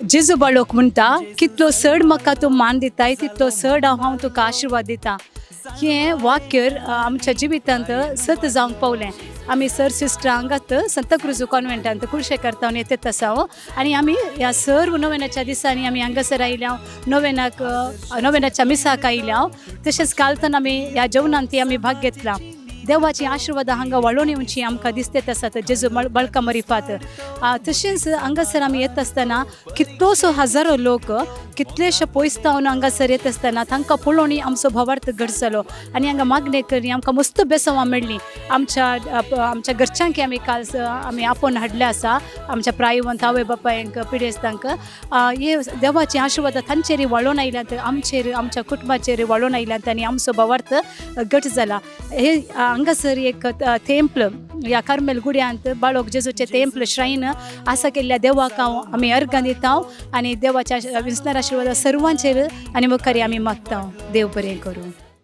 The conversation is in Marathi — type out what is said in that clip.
जेजू बाळोक म्हणटा कितलो चड म्हाका तूं मान दिताय तितलो चड हांव तुका आशिर्वाद दिता. हें वाक्य आमच्या जिवितांत सत जावंक पावलें. आमी सर सिस्टरांगात संत क्रुजू कॉन्वेंटांत कुळशेकर तावन येतात आसा आनी आमी ह्या सर्व नोवेनाच्या दिसांनी आमी हांगासर आयल्या नोवेनाच्या मिसाक आयल्या. तशेंच कालतन आमी ह्या जेवणांत ती आमी भाग घेतला. देवाची आशिर्वाद हांगा वाळून येवची आमकां दिसतात आसात जेजू बळका मरिफात. तशेंच हांगासर आमी येता आसतना कितलोसो हजारो लोक कितलेशे पयस तावन हांगासर येता आसतना तांकां पळोवनी आमचो भावार्थ घट जालो आनी हांगा मागणे करी आमकां मस्त बेसवां मेळ्ळीं. आमच्या घरच्यांक आमी काल आमी आपोवन हाडले आसा आमच्या प्रायवंत आवय बापायंक पिडेस्तांक. हे देवाची आशिर्वाद तांचेर वाळून आयल्यात आमचेर आमच्या कुटुंबाचेर वाळून आयल्यात आनी आमचो भावार्थ घट जाला. हे हांगासर एक तेंपल ह्या कार्मेल गुड्यांत बाळोक जेजूचे तेंपल श्राईन आसा केल्ल्या देवाक आमी अर्घ दिता आनी देवाच्या विस्तार आशिर्वाद सर्वांचेर आनी मुखारी आमी मागता. देव बरें करूं.